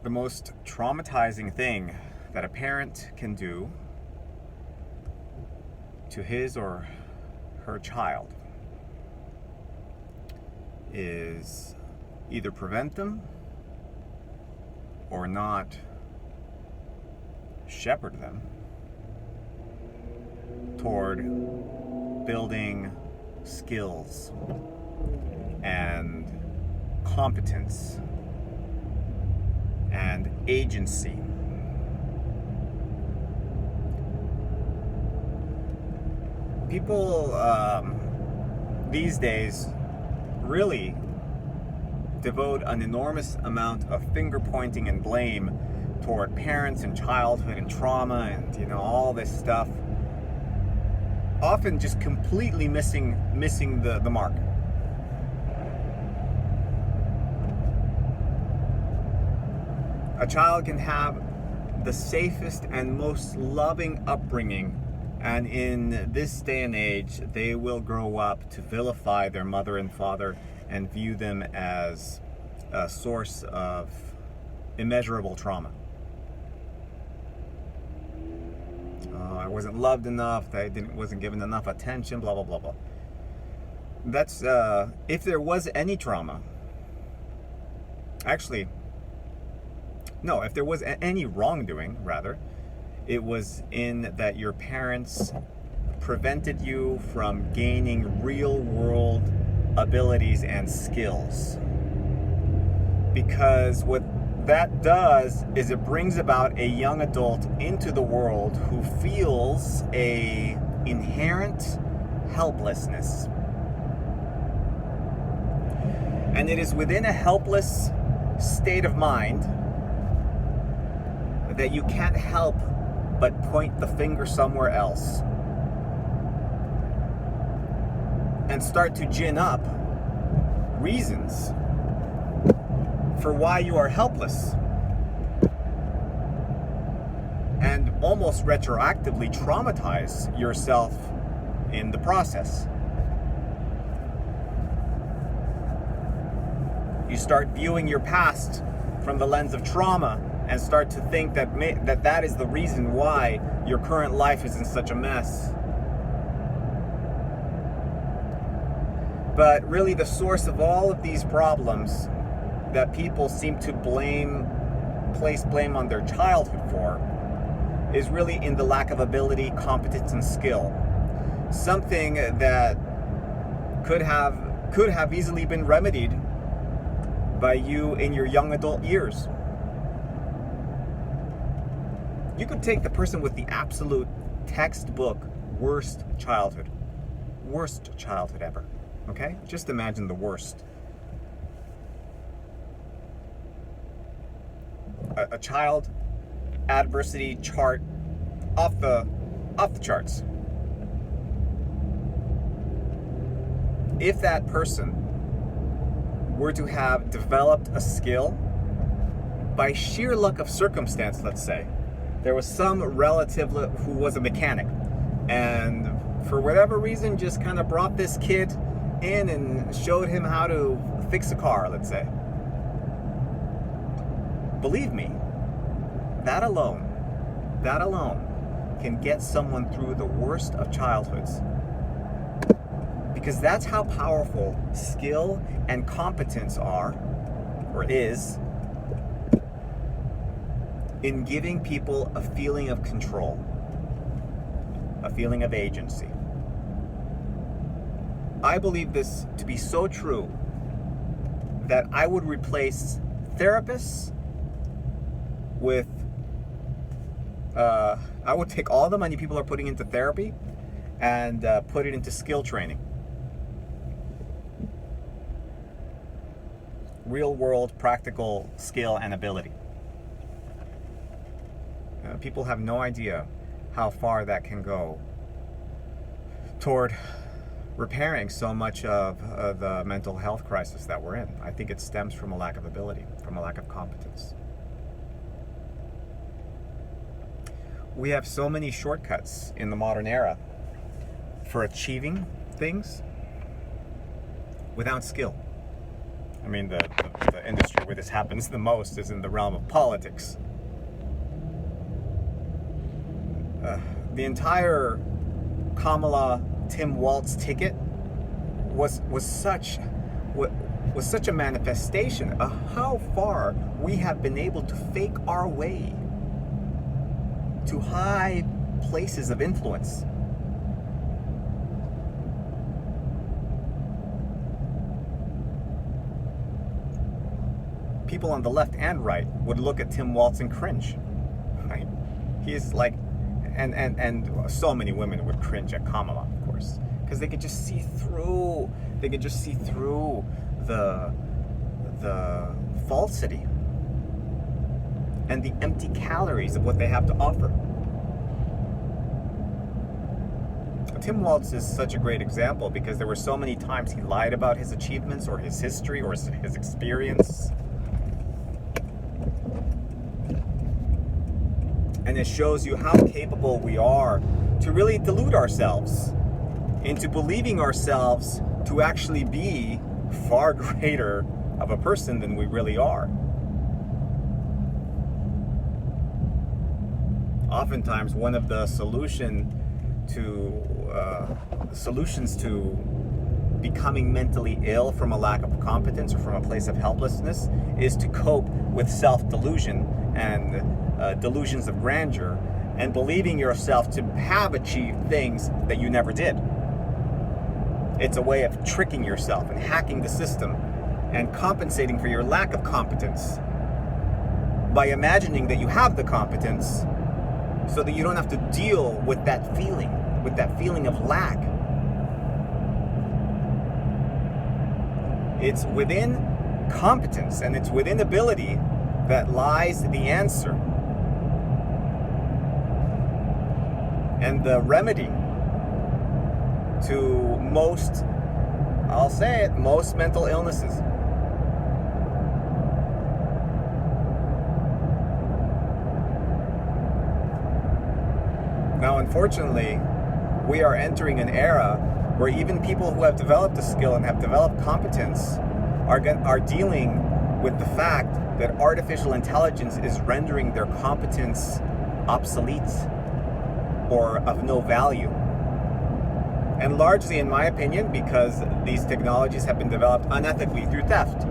The most traumatizing thing that a parent can do to his or her child is either prevent them or not shepherd them toward building skills and competence and agency. People these days really devote an enormous amount of finger pointing and blame toward parents and childhood and trauma and all this stuff, often just completely missing the mark. A child can have the safest and most loving upbringing, and in this day and age, they will grow up to vilify their mother and father and view them as a source of immeasurable trauma. I wasn't loved enough, wasn't given enough attention, blah, blah, blah, blah. That's, if there was any trauma, if there was any wrongdoing, rather, it was in that your parents prevented you from gaining real-world abilities and skills. Because what that does is it brings about a young adult into the world who feels a inherent helplessness. And it is within a helpless state of mind that you can't help but point the finger somewhere else and start to gin up reasons for why you are helpless, and almost retroactively traumatize yourself in the process. You start viewing your past from the lens of trauma and start to think that is the reason why your current life is in such a mess. But really, the source of all of these problems that people seem to place blame on their childhood for is really in the lack of ability, competence, and skill. Something that could have easily been remedied by you in your young adult years. You could take the person with the absolute textbook worst childhood ever, okay? Just imagine the worst. A child adversity chart off the charts. If that person were to have developed a skill by sheer luck of circumstance, let's say, there was some relative who was a mechanic and for whatever reason just kind of brought this kid in and showed him how to fix a car, let's say. Believe me, that alone can get someone through the worst of childhoods. Because that's how powerful skill and competence is in giving people a feeling of control, a feeling of agency. I believe this to be so true that I would replace therapists with, I would take all the money people are putting into therapy and put it into skill training. Real world, practical skill and ability. People have no idea how far that can go toward repairing so much of the mental health crisis that we're in. I think it stems from a lack of ability, from a lack of competence. We have so many shortcuts in the modern era for achieving things without skill. I mean, the industry where this happens the most is in the realm of politics. The entire Kamala Tim Walz ticket was such a manifestation of how far we have been able to fake our way to high places of influence. People on the left and right would look at Tim Walz and cringe. Right? He's like, and so many women would cringe at Kamala, of course, because they could just see through. They could just see through the falsity and the empty calories of what they have to offer. Tim Walz is such a great example because there were so many times he lied about his achievements or his history or his experience. And it shows you how capable we are to really delude ourselves into believing ourselves to actually be far greater of a person than we really are. Oftentimes, one of the solutions to becoming mentally ill from a lack of competence or from a place of helplessness is to cope with self-delusion and delusions of grandeur and believing yourself to have achieved things that you never did. It's a way of tricking yourself and hacking the system and compensating for your lack of competence by imagining that you have the competence so that you don't have to deal with that feeling of lack. It's within competence and it's within ability that lies the answer. And the remedy to most, I'll say it, most mental illnesses. Now, unfortunately, we are entering an era where even people who have developed a skill and have developed competence are dealing with the fact that artificial intelligence is rendering their competence obsolete or of no value. And largely, in my opinion, because these technologies have been developed unethically through theft,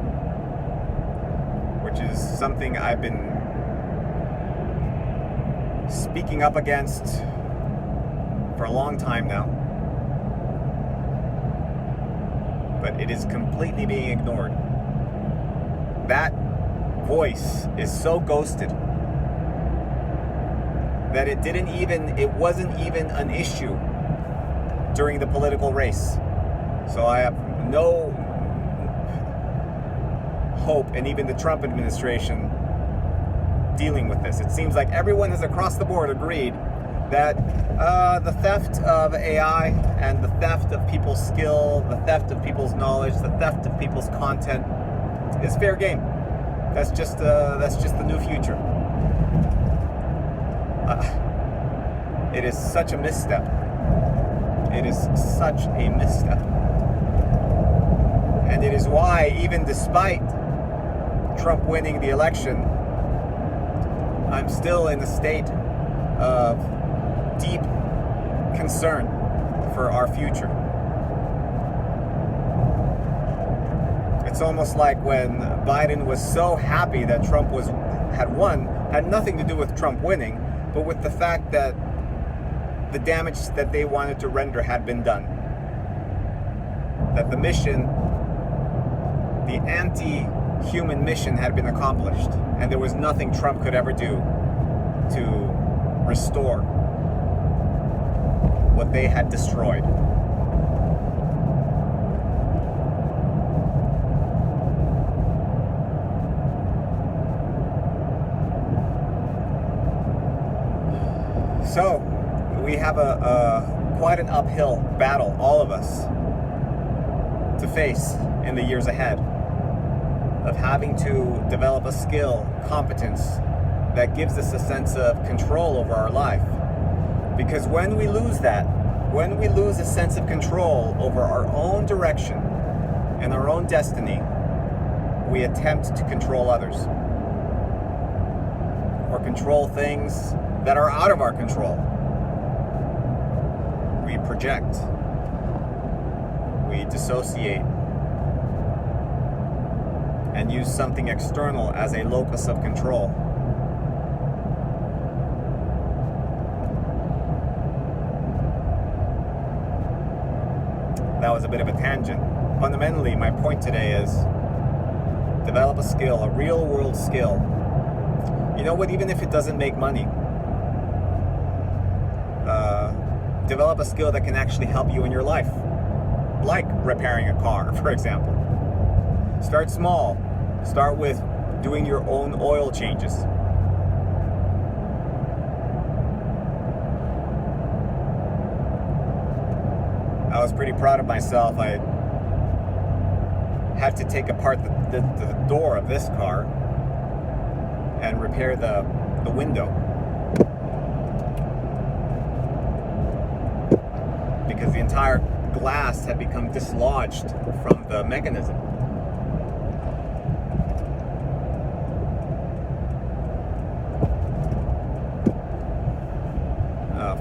which is something I've been speaking up against for a long time now. But it is completely being ignored. That voice is so ghosted that it wasn't even an issue during the political race. So I have no hope in even the Trump administration dealing with this. It seems like everyone has across the board agreed that the theft of AI and the theft of people's skill, the theft of people's knowledge, the theft of people's content is fair game. That's just the new future. It is such a misstep. It is such a misstep. And it is why, even despite Trump winning the election, I'm still in a state of deep concern for our future. It's almost like when Biden was so happy that Trump had won, had nothing to do with Trump winning, but with the fact that the damage that they wanted to render had been done. That the mission, the anti-human mission, had been accomplished, and there was nothing Trump could ever do to restore what they had destroyed. So we have quite an uphill battle, all of us, to face in the years ahead, of having to develop a skill, competence that gives us a sense of control over our life. Because when we lose that, when we lose a sense of control over our own direction and our own destiny, we attempt to control others or control things that are out of our control. We project, we dissociate, and use something external as a locus of control. That was a bit of a tangent. Fundamentally, my point today is develop a skill, a real world skill. You know what, even if it doesn't make money, develop a skill that can actually help you in your life. Like repairing a car, for example. Start small. Start with doing your own oil changes. I was pretty proud of myself. I had to take apart the door of this car and repair the window, because the entire glass had become dislodged from the mechanism.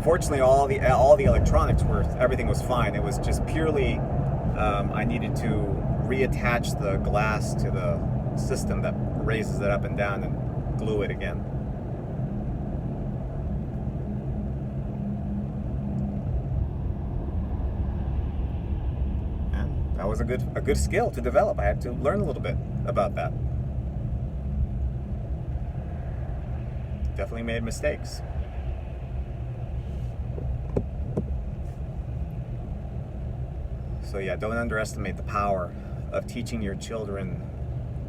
Fortunately, all the electronics everything was fine. It was just purely I needed to reattach the glass to the system that raises it up and down and glue it again. And that was a good skill to develop. I had to learn a little bit about that. Definitely made mistakes. So yeah, don't underestimate the power of teaching your children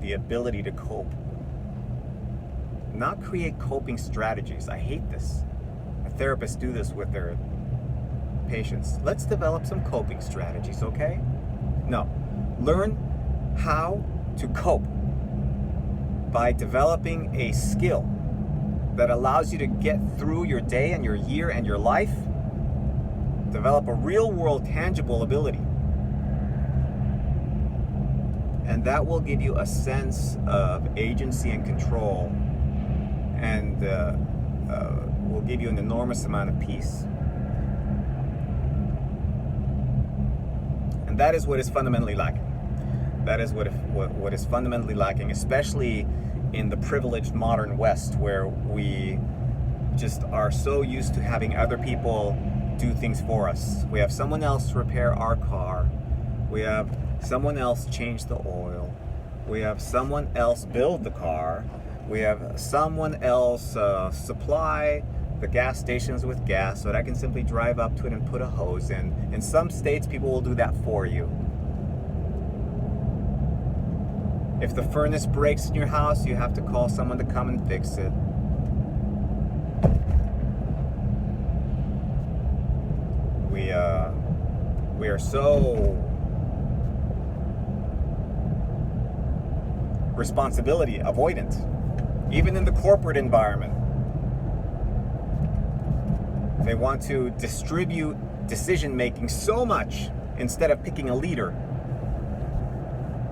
the ability to cope. Not create coping strategies. I hate this. Therapists do this with their patients. Let's develop some coping strategies, okay? No. Learn how to cope by developing a skill that allows you to get through your day and your year and your life. Develop a real-world, tangible ability. And that will give you a sense of agency and control, and will give you an enormous amount of peace. And that is what is fundamentally lacking. That is what is fundamentally lacking, especially in the privileged modern West, where we just are so used to having other people do things for us. We have someone else repair our car. We have someone else change the oil. We have someone else build the car. We have someone else supply the gas stations with gas so that I can simply drive up to it and put a hose in. In some states, people will do that for you. If the furnace breaks in your house, you have to call someone to come and fix it. We are so responsibility avoidant, even in the corporate environment. They want to distribute decision making so much instead of picking a leader,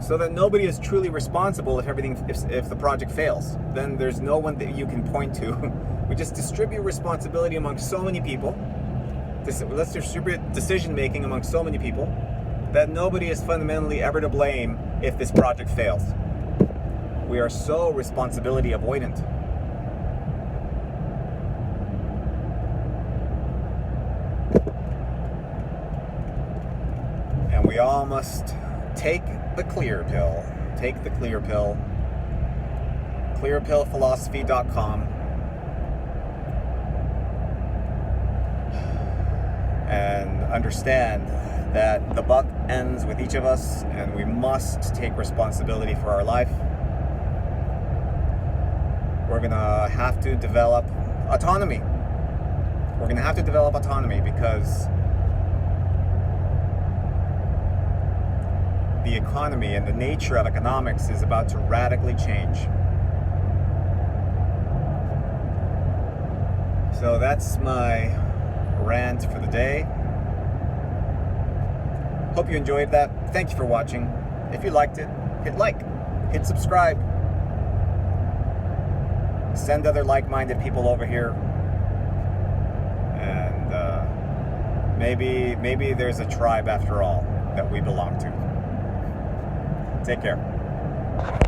so that nobody is truly responsible if the project fails. Then there's no one that you can point to. We just distribute responsibility among so many people. Let's distribute decision making among so many people that nobody is fundamentally ever to blame if this project fails. We are so responsibility avoidant. And we all must take the clear pill. Take the clear pill. Clearpillphilosophy.com. And understand that the buck ends with each of us, and we must take responsibility for our life. We're gonna have to develop autonomy. We're gonna have to develop autonomy because the economy and the nature of economics is about to radically change. So that's my rant for the day. Hope you enjoyed that. Thank you for watching. If you liked it, hit like. hit subscribe. Send other like-minded people over here. And maybe there's a tribe after all that we belong to. Take care.